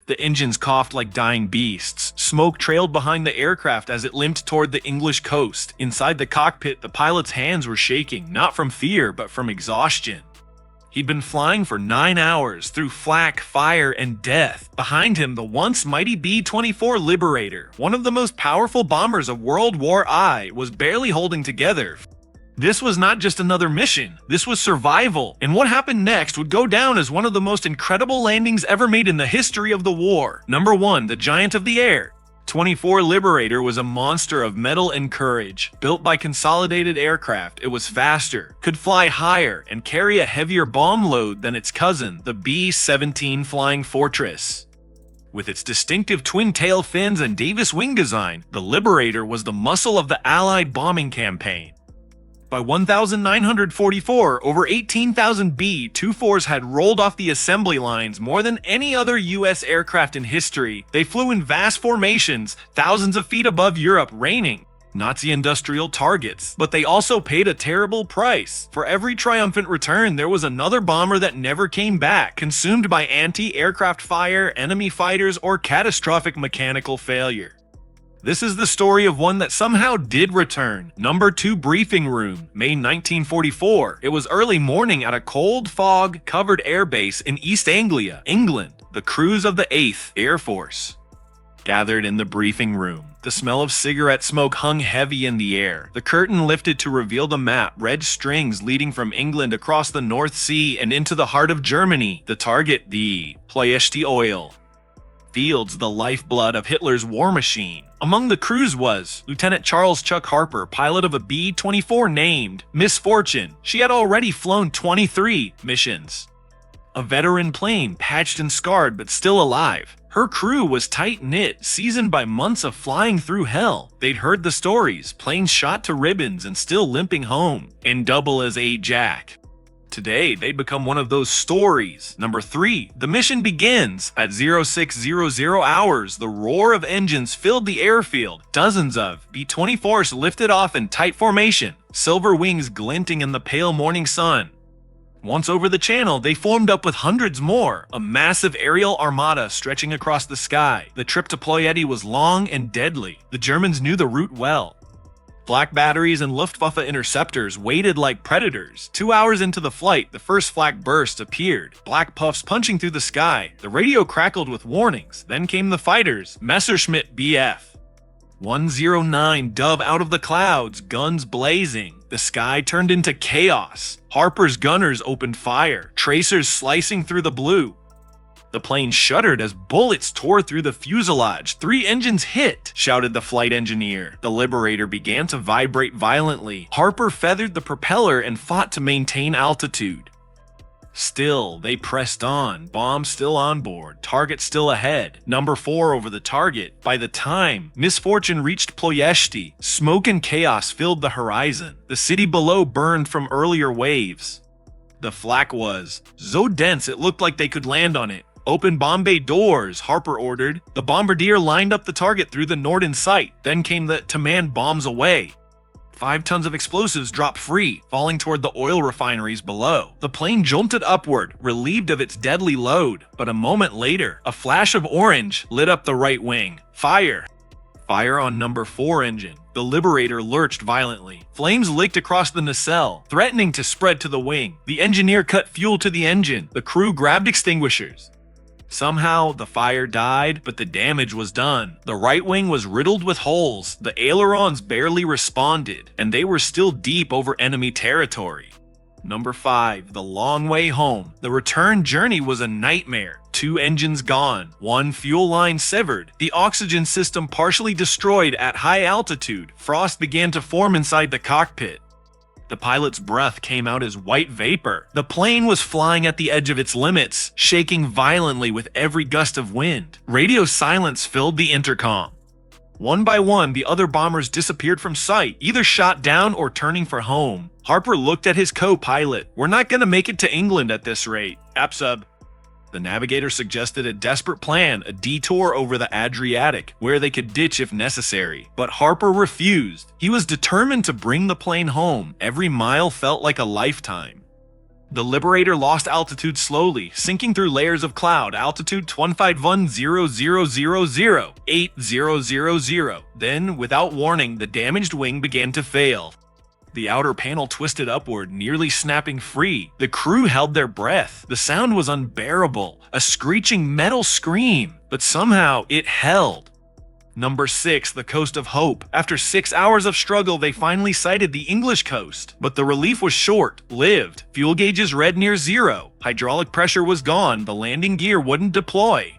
The engines coughed like dying beasts. Smoke trailed behind the aircraft as it limped toward the English coast. Inside the cockpit, the pilot's hands were shaking, not from fear, but from exhaustion. He'd been flying for 9 hours through flak, fire, and death. Behind him, the once mighty B-24 Liberator, one of the most powerful bombers of World War I, was barely holding together. This was not just another mission, this was survival, and what happened next would go down as one of the most incredible landings ever made in the history of the war. Number 1. The Giant of the Air. 24 Liberator was a monster of metal and courage. Built by Consolidated Aircraft, it was faster, could fly higher, and carry a heavier bomb load than its cousin, the B-17 Flying Fortress. With its distinctive twin-tail fins and Davis wing design, the Liberator was the muscle of the Allied bombing campaign. By 1944, over 18,000 B-24s had rolled off the assembly lines more than any other U.S. aircraft in history. They flew in vast formations, thousands of feet above Europe, raining Nazi industrial targets. But they also paid a terrible price. For every triumphant return, there was another bomber that never came back, consumed by anti-aircraft fire, enemy fighters, or catastrophic mechanical failure. This is the story of one that somehow did return. Number 2 Briefing Room, May 1944. It was early morning at a cold, fog-covered airbase in East Anglia, England. The crews of the 8th Air Force gathered in the briefing room. The smell of cigarette smoke hung heavy in the air. The curtain lifted to reveal the map, red strings leading from England across the North Sea and into the heart of Germany. The target, the Ploiești oil fields, the lifeblood of Hitler's war machine. Among the crews was Lieutenant Charles Chuck Harper, pilot of a B-24 named Misfortune. She had already flown 23 missions. A veteran plane, patched and scarred but still alive. Her crew was tight-knit, seasoned by months of flying through hell. They'd heard the stories, planes shot to ribbons and still limping home, and double as a Jack. Today, they'd become one of those stories. Number 3. The mission begins. At 0600 hours, the roar of engines filled the airfield. Dozens of B-24s lifted off in tight formation, silver wings glinting in the pale morning sun. Once over the channel, they formed up with hundreds more, a massive aerial armada stretching across the sky. The trip to Ploiești was long and deadly. The Germans knew the route well. Flak batteries and Luftwaffe interceptors waited like predators. 2 hours into the flight, the first flak burst appeared, black puffs punching through the sky. The radio crackled with warnings. Then came the fighters, Messerschmitt Bf 109 dove out of the clouds, guns blazing. The sky turned into chaos. Harper's gunners opened fire, tracers slicing through the blue. The plane shuddered as bullets tore through the fuselage. 3 engines hit, shouted the flight engineer. The Liberator began to vibrate violently. Harper feathered the propeller and fought to maintain altitude. Still, they pressed on, bombs still on board, target still ahead, number 4 over the target. By the time Misfortune reached Ploiești, smoke and chaos filled the horizon. The city below burned from earlier waves. The flak was so dense it looked like they could land on it. Open bomb bay doors, Harper ordered. The bombardier lined up the target through the Norden sight. Then came the to man bombs away. 5 tons of explosives dropped free, falling toward the oil refineries below. The plane jolted upward, relieved of its deadly load. But a moment later, a flash of orange lit up the right wing. Fire! Fire on number 4 engine. The Liberator lurched violently. Flames licked across the nacelle, threatening to spread to the wing. The engineer cut fuel to the engine. The crew grabbed extinguishers. Somehow, the fire died, but the damage was done. The right wing was riddled with holes, the ailerons barely responded, and they were still deep over enemy territory. Number 5. The long way home. The return journey was a nightmare. 2 engines gone, 1 fuel line severed, the oxygen system partially destroyed at high altitude. Frost began to form inside the cockpit. The pilot's breath came out as white vapor. The plane was flying at the edge of its limits, shaking violently with every gust of wind. Radio silence filled the intercom. One by one, the other bombers disappeared from sight, either shot down or turning for home. Harper looked at his co-pilot. "We're not gonna make it to England at this rate. Absub." The navigator suggested a desperate plan, a detour over the Adriatic, where they could ditch if necessary. But Harper refused. He was determined to bring the plane home. Every mile felt like a lifetime. The Liberator lost altitude slowly, sinking through layers of cloud, altitude 251,000,000,8000. Then, without warning, the damaged wing began to fail. The outer panel twisted upward, nearly snapping free. The crew held their breath. The sound was unbearable, a screeching metal scream, but somehow it held. Number 6, the Coast of Hope. After 6 hours of struggle, they finally sighted the English coast. But the relief was short-lived. Fuel gauges read near zero. Hydraulic pressure was gone. The landing gear wouldn't deploy.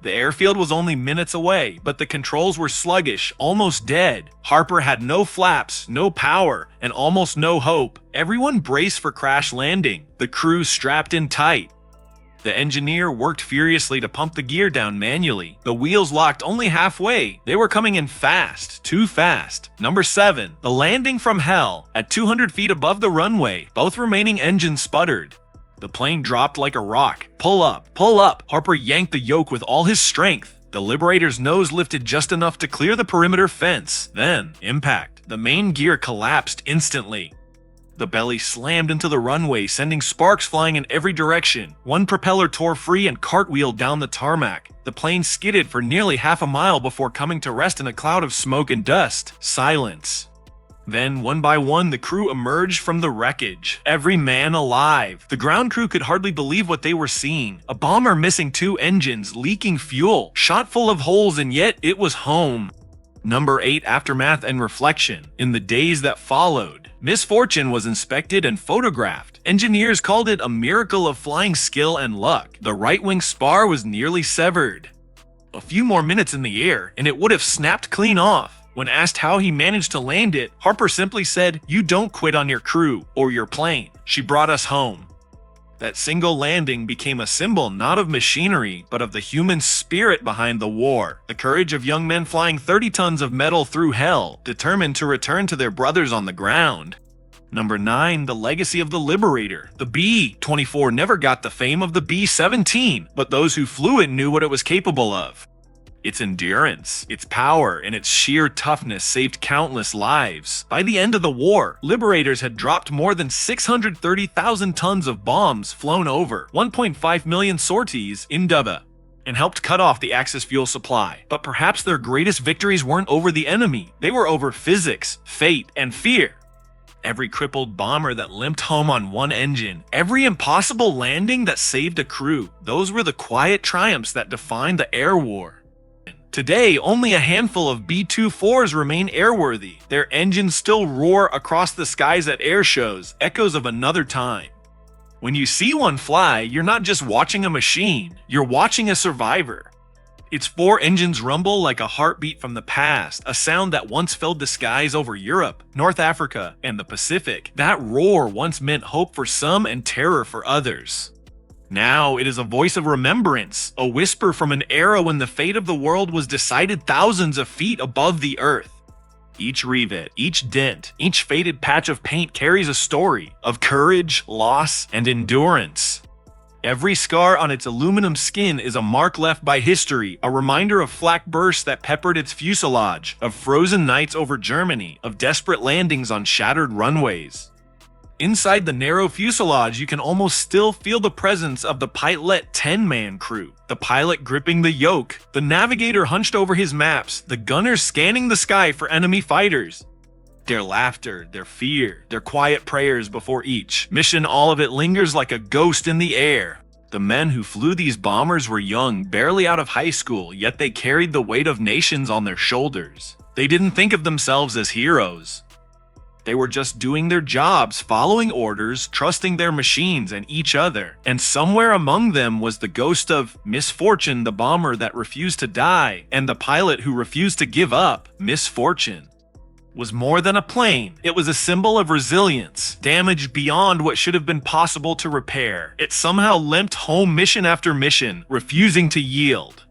The airfield was only minutes away, but the controls were sluggish, almost dead. Harper had no flaps, no power, and almost no hope. Everyone braced for crash landing. The crew strapped in tight. The engineer worked furiously to pump the gear down manually. The wheels locked only halfway. They were coming in fast, too fast. Number 7, the landing from hell. At 200 feet above the runway, both remaining engines sputtered. The plane dropped like a rock. Pull up, pull up. Harper yanked the yoke with all his strength. The Liberator's nose lifted just enough to clear the perimeter fence. Then, impact. The main gear collapsed instantly. The belly slammed into the runway, sending sparks flying in every direction. One propeller tore free and cartwheeled down the tarmac. The plane skidded for nearly half a mile before coming to rest in a cloud of smoke and dust. Silence. Then, one by one, the crew emerged from the wreckage. Every man alive. The ground crew could hardly believe what they were seeing. A bomber missing 2 engines, leaking fuel, shot full of holes, and yet it was home. Number 8, aftermath and reflection. In the days that followed, Misfortune was inspected and photographed. Engineers called it a miracle of flying skill and luck. The right wing spar was nearly severed. A few more minutes in the air, and it would have snapped clean off. When asked how he managed to land it, Harper simply said, "You don't quit on your crew or your plane. She brought us home." That single landing became a symbol not of machinery, but of the human spirit behind the war. The courage of young men flying 30 tons of metal through hell, determined to return to their brothers on the ground. Number 9, the legacy of the Liberator. The B-24 never got the fame of the B-17, but those who flew it knew what it was capable of. Its endurance, its power, and its sheer toughness saved countless lives. By the end of the war, Liberators had dropped more than 630,000 tons of bombs flown over 1.5 million sorties in Duba, and helped cut off the Axis fuel supply. But perhaps their greatest victories weren't over the enemy. They were over physics, fate, and fear. Every crippled bomber that limped home on one engine, every impossible landing that saved a crew, those were the quiet triumphs that defined the air war. Today, only a handful of B-24s remain airworthy. Their engines still roar across the skies at air shows, echoes of another time. When you see one fly, you're not just watching a machine, you're watching a survivor. Its 4 engines rumble like a heartbeat from the past, a sound that once filled the skies over Europe, North Africa, and the Pacific. That roar once meant hope for some and terror for others. Now it is a voice of remembrance, a whisper from an era when the fate of the world was decided thousands of feet above the earth. Each revet, each dent, each faded patch of paint carries a story of courage, loss, and endurance. Every scar on its aluminum skin is a mark left by history, a reminder of flak bursts that peppered its fuselage, of frozen nights over Germany, of desperate landings on shattered runways. Inside the narrow fuselage, you can almost still feel the presence of the pilot 10-man crew. The pilot gripping the yoke, the navigator hunched over his maps, the gunners scanning the sky for enemy fighters. Their laughter, their fear, their quiet prayers before each mission, all of it lingers like a ghost in the air. The men who flew these bombers were young, barely out of high school, yet they carried the weight of nations on their shoulders. They didn't think of themselves as heroes. They were just doing their jobs, following orders, trusting their machines and each other. And somewhere among them was the ghost of Misfortune, the bomber that refused to die, and the pilot who refused to give up. Misfortune was more than a plane. It was a symbol of resilience, damaged beyond what should have been possible to repair. It somehow limped home mission after mission, refusing to yield.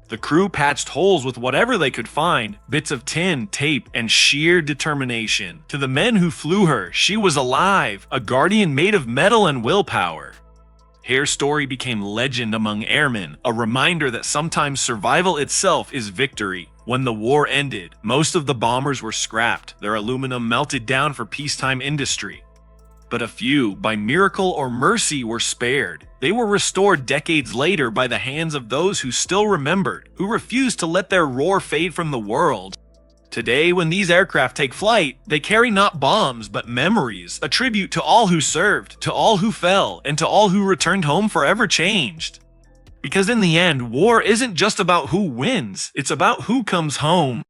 The crew patched holes with whatever they could find, bits of tin, tape, and sheer determination. To the men who flew her, she was alive, a guardian made of metal and willpower. Her story became legend among airmen, a reminder that sometimes survival itself is victory. When the war ended, most of the bombers were scrapped, their aluminum melted down for peacetime industry. But a few, by miracle or mercy, were spared. They were restored decades later by the hands of those who still remembered, who refused to let their roar fade from the world. Today, when these aircraft take flight, they carry not bombs, but memories, a tribute to all who served, to all who fell, and to all who returned home forever changed. Because in the end, war isn't just about who wins, it's about who comes home.